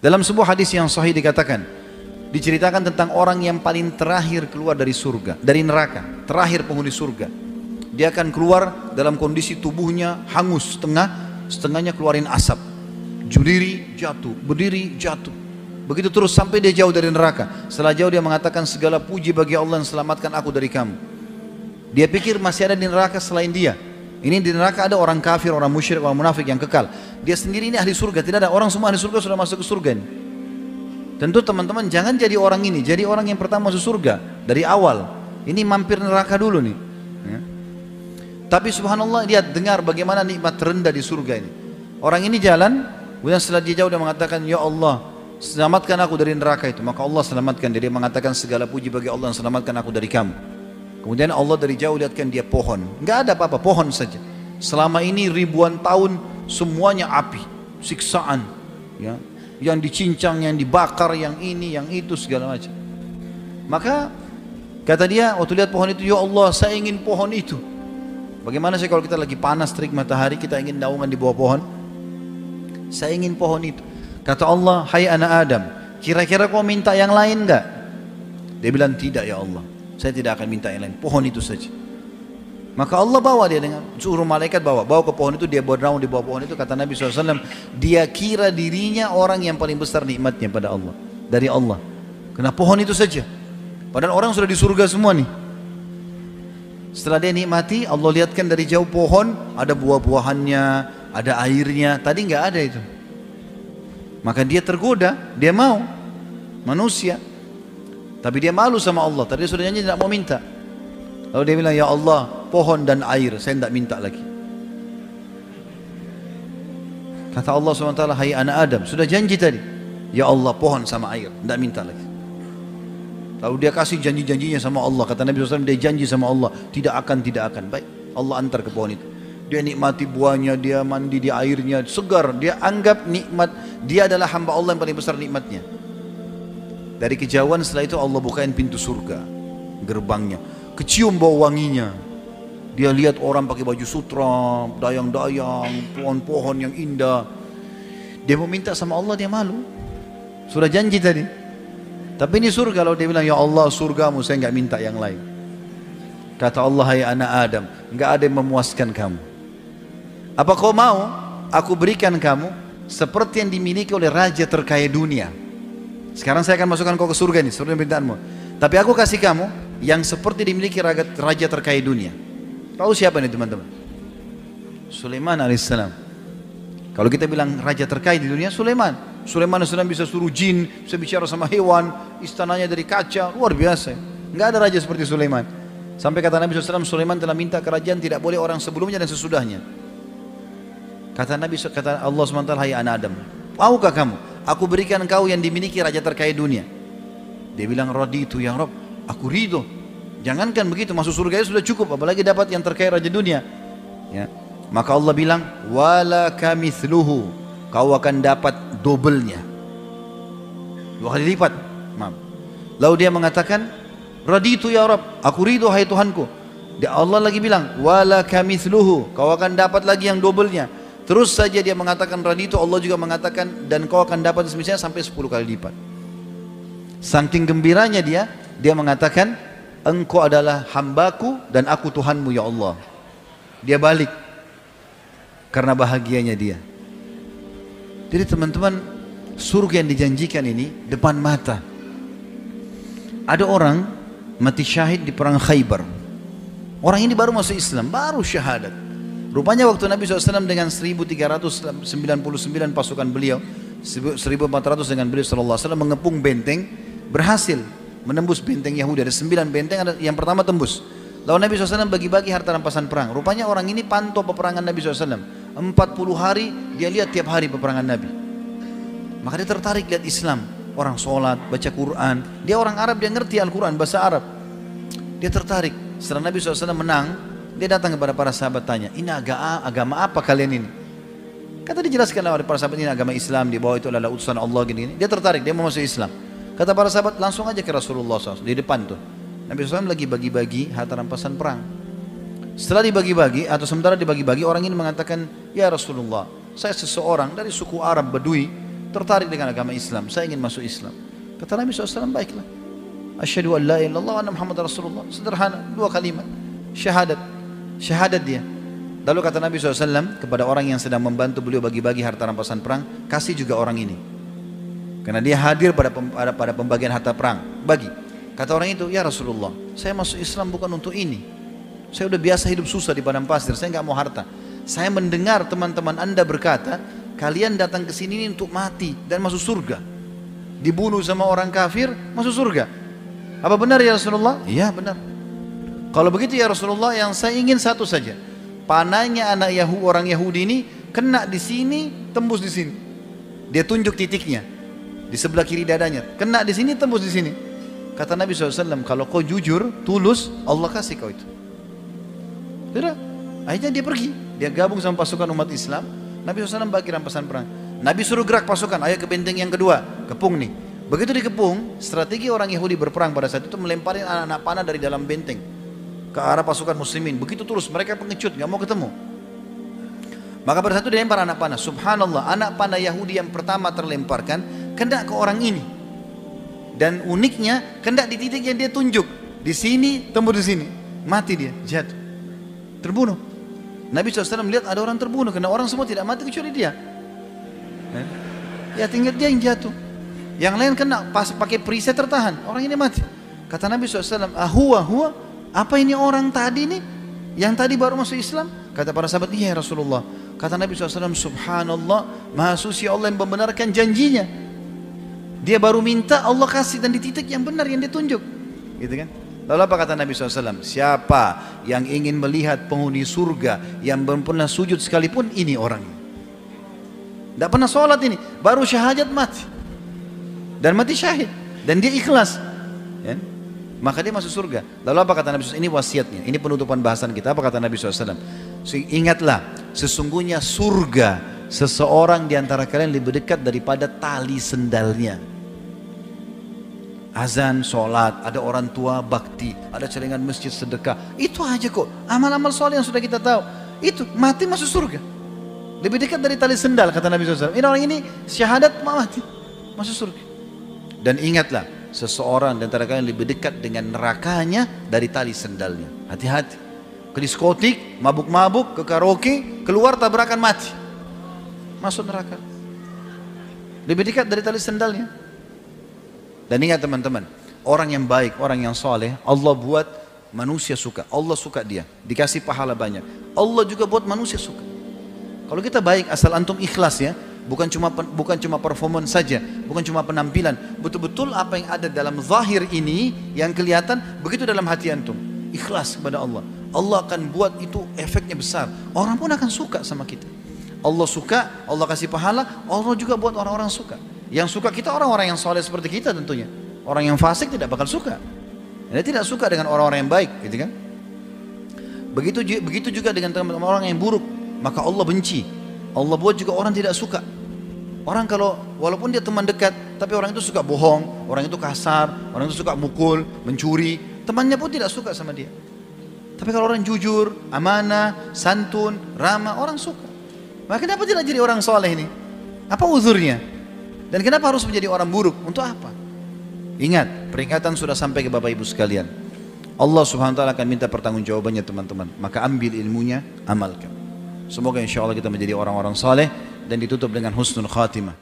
Dalam sebuah hadis yang sahih dikatakan, diceritakan tentang orang yang paling terakhir keluar dari surga, dari neraka, terakhir penghuni surga. Dia akan keluar dalam kondisi tubuhnya hangus setengah, setengahnya keluarin asap. Berdiri jatuh, berdiri jatuh. Begitu terus sampai dia jauh dari neraka. Setelah jauh dia mengatakan, segala puji bagi Allah yang selamatkan aku dari kamu. Dia pikir masih ada di neraka selain dia. Ini di neraka ada orang kafir, orang musyrik, orang munafik yang kekal. Dia sendiri ini ahli surga, tidak ada. Orang semua ahli surga sudah masuk ke surga ini. Tentu teman-teman jangan jadi orang ini, jadi orang yang pertama masuk surga dari awal. Ini mampir neraka dulu nih ya. Tapi subhanallah, dia dengar bagaimana nikmat terendah di surga ini. Orang ini jalan, kemudian setelah dia jauh dia mengatakan, ya Allah selamatkan aku dari neraka itu. Maka Allah selamatkan dia, mengatakan segala puji bagi Allah yang selamatkan aku dari kamu. Kemudian Allah dari jauh lihatkan dia pohon, nggak ada apa-apa, pohon saja. Selama ini ribuan tahun semuanya api, siksaan, ya, yang dicincang, yang dibakar, yang ini, yang itu segala macam. Maka kata dia waktu lihat pohon itu, ya Allah saya ingin pohon itu. Bagaimana sih kalau kita lagi panas terik matahari, kita ingin naungan di bawah pohon? Saya ingin pohon itu. Kata Allah, hai anak Adam, kira-kira kau minta yang lain enggak? Dia bilang tidak ya Allah, saya tidak akan minta yang lain, pohon itu saja. Maka Allah bawa dia dengan suruh malaikat bawa ke pohon itu. Dia bernaung di bawah pohon itu. Kata Nabi SAW, dia kira dirinya orang yang paling besar nikmatnya pada Allah, dari Allah, karena pohon itu saja. Padahal orang sudah di surga semua nih. Setelah dia nikmati, Allah lihatkan dari jauh pohon, ada buah-buahannya, ada airnya. Tadi nggak ada itu. Maka dia tergoda, dia mau manusia, tapi dia malu sama Allah. Tadi sudah janji tidak mau minta. Lalu dia bilang, ya Allah pohon dan air, saya tidak minta lagi. Kata Allah SWT, hai anak Adam, sudah janji tadi, ya Allah pohon sama air, tidak minta lagi. Lalu dia kasih janji-janjinya sama Allah. Kata Nabi SAW, dia janji sama Allah, tidak akan. Baik, Allah antar ke pohon itu. Dia nikmati buahnya, dia mandi di airnya, segar. Dia anggap nikmat, dia adalah hamba Allah yang paling besar nikmatnya. Dari kejauhan setelah itu Allah bukain pintu surga, gerbangnya, kecium bau wanginya. Dia lihat orang pakai baju sutra, dayang-dayang, pohon-pohon yang indah. Dia mau minta sama Allah, dia malu. Sudah janji tadi. Tapi ini surga. Kalau dia bilang, ya Allah surgamu, saya nggak minta yang lain. Kata Allah, hai anak Adam, nggak ada yang memuaskan kamu. Apa kau mau aku berikan kamu seperti yang dimiliki oleh raja terkaya dunia? Sekarang saya akan masukkan kau ke surga ini, seperti permintaanmu. Tapi aku kasih kamu yang seperti dimiliki raja terkaya dunia. Tahu siapa ini teman-teman? Sulaiman alaihissalam. Kalau kita bilang raja terkaya di dunia, Sulaiman AS bisa suruh jin, bisa bicara sama hewan, istananya dari kaca, luar biasa. Nggak ada raja seperti Sulaiman. Sampai kata Nabi SAW, Sulaiman telah minta kerajaan tidak boleh orang sebelumnya dan sesudahnya. Kata Allah SWT, hai anak Adam, maukah kamu aku berikan kau yang dimiliki raja terkaya dunia? Dia bilang, raditu ya Rabb, aku ridho. Jangankan begitu, masuk surga sudah cukup, apalagi dapat yang terkaya raja dunia ya. Maka Allah bilang, wala kamithluhu, kau akan dapat dobelnya, 2 kali lipat. Lalu dia mengatakan, raditu ya Rabb, aku ridho hai Tuhanku. Allah lagi bilang, wala kamithluhu, kau akan dapat lagi yang dobelnya. Terus saja dia mengatakan raditu, Allah juga mengatakan, dan kau akan dapat semisalnya sampai 10 kali lipat. Saking gembiranya dia mengatakan, engkau adalah hambaku dan aku Tuhanmu ya Allah. Dia balik karena bahagianya dia. Jadi teman-teman, surga yang dijanjikan ini depan mata. Ada orang mati syahid di perang Khaybar. Orang ini baru masuk Islam, baru syahadat. Rupanya waktu Nabi SAW dengan 1399 pasukan beliau, 1400 dengan beliau SAW mengepung benteng, berhasil menembus benteng Yahudi. Ada 9 benteng, ada yang pertama tembus. Lalu Nabi SAW bagi-bagi harta rampasan perang. Rupanya orang ini pantau peperangan Nabi SAW. 40 hari dia lihat tiap hari peperangan Nabi. Maka dia tertarik lihat Islam. Orang sholat, baca Quran. Dia orang Arab, dia ngerti Al-Quran, bahasa Arab. Dia tertarik. Setelah Nabi SAW menang, dia datang kepada para sahabat tanya, ini agama apa kalian ini? Kata dijelaskan oleh para sahabat, ini agama Islam, di bawah itu adalah utusan Allah gini-gini. Dia tertarik, dia mau masuk Islam. Kata para sahabat, langsung aja ke Rasulullah SAW di depan tuh. Nabi SAW lagi bagi-bagi harta rampasan perang. Setelah dibagi-bagi atau sementara dibagi-bagi, orang ini mengatakan, ya Rasulullah, saya seseorang dari suku Arab Badui, tertarik dengan agama Islam, saya ingin masuk Islam. Kata Nabi SAW, baiklah. Asyhadu an la ilaha illallah wa anna Muhammad Rasulullah. Sederhana, 2 kalimat. Syahadat dia. Lalu kata Nabi SAW kepada orang yang sedang membantu beliau bagi-bagi harta rampasan perang, kasih juga orang ini. Karena dia hadir pada pembagian harta perang, bagi. Kata orang itu, ya Rasulullah, saya masuk Islam bukan untuk ini. Saya udah biasa hidup susah di padang pasir, saya nggak mau harta. Saya mendengar teman-teman Anda berkata, kalian datang ke sini untuk mati dan masuk surga. Dibunuh sama orang kafir, masuk surga. Apa benar ya Rasulullah? Iya benar. Kalau begitu ya Rasulullah, yang saya ingin satu saja. Panahnya orang Yahudi ini kena di sini, tembus di sini. Dia tunjuk titiknya di sebelah kiri dadanya. Kena di sini, tembus di sini. Kata Nabi SAW, kalau kau jujur, tulus, Allah kasih kau itu. Sudah. Akhirnya dia pergi. Dia gabung sama pasukan umat Islam. Nabi SAW bagi rampasan perang. Nabi suruh gerak pasukan, ayo ke benteng yang kedua, kepung nih. Begitu dikepung, strategi orang Yahudi berperang pada saat itu melemparin anak-anak panah dari dalam benteng ke arah pasukan muslimin. Begitu terus, mereka pengecut, gak mau ketemu. Maka pada saat itu dilempar anak panah. Subhanallah, anak panah Yahudi yang pertama terlemparkan kena ke orang ini. Dan uniknya, kena di titik yang dia tunjuk. Di sini, tembus di sini. Mati dia, jatuh. Terbunuh. Nabi SAW melihat ada orang terbunuh, karena orang semua tidak mati kecuali dia. Ya tinggal dia yang jatuh. Yang lain kena pas pakai perisai tertahan. Orang ini mati. Kata Nabi SAW, huwa, apa ini orang tadi nih? Yang tadi baru masuk Islam? Kata para sahabat, iya Rasulullah. Kata Nabi SAW, subhanallah, maha suci Allah yang membenarkan janjinya. Dia baru minta, Allah kasih, dan di titik yang benar yang ditunjuk. Gitu kan? Lalu apa kata Nabi SAW? Siapa yang ingin melihat penghuni surga yang belum pernah sujud sekalipun, ini orangnya. Tidak pernah sholat ini, baru syahadat mati. Dan mati syahid. Dan dia ikhlas. Ya? Maka dia masuk surga. Lalu apa kata Nabi SAW? Ini wasiatnya, ini penutupan bahasan kita. Apa kata Nabi SAW? Ingatlah, sesungguhnya surga seseorang di antara kalian lebih dekat daripada tali sendalnya. Azan, sholat, ada orang tua, bakti, ada celengan masjid, sedekah. Itu aja kok, amal-amal soleh yang sudah kita tahu. Itu, mati masuk surga. Lebih dekat dari tali sendal, kata Nabi SAW. Ini orang ini syahadat mati, masuk surga. Dan ingatlah, seseorang di antara kalian lebih dekat dengan nerakanya dari tali sendalnya. Hati-hati. Ke diskotik, mabuk-mabuk, ke karaoke, keluar tabrakan mati. Masuk neraka. Lebih dekat dari tali sendalnya. Dan ingat teman-teman, orang yang baik, orang yang soleh, Allah buat manusia suka. Allah suka dia, dikasih pahala banyak. Allah juga buat manusia suka. Kalau kita baik, asal antum ikhlas ya, bukan cuma performance saja, bukan cuma penampilan, betul-betul apa yang ada dalam zahir ini yang kelihatan, begitu dalam hati antum, ikhlas kepada Allah. Allah akan buat itu efeknya besar. Orang pun akan suka sama kita. Allah suka, Allah kasih pahala, Allah juga buat orang-orang suka. Yang suka kita orang-orang yang soleh seperti kita tentunya. Orang yang fasik tidak bakal suka. Dia tidak suka dengan orang-orang yang baik, gitu kan? Begitu juga dengan teman-teman orang yang buruk, maka Allah benci. Allah buat juga orang tidak suka. Orang kalau walaupun dia teman dekat, tapi orang itu suka bohong, orang itu kasar, orang itu suka mukul, mencuri, temannya pun tidak suka sama dia. Tapi kalau orang jujur, amanah, santun, ramah, orang suka. Maka kenapa tidak jadi orang soleh ini? Apa uzurnya? Dan kenapa harus menjadi orang buruk? Untuk apa? Ingat, peringatan sudah sampai ke Bapak Ibu sekalian. Allah Subhanahu wa taala akan minta pertanggungjawabannya teman-teman. Maka ambil ilmunya, amalkan. Semoga insya Allah kita menjadi orang-orang saleh dan ditutup dengan husnul khatimah.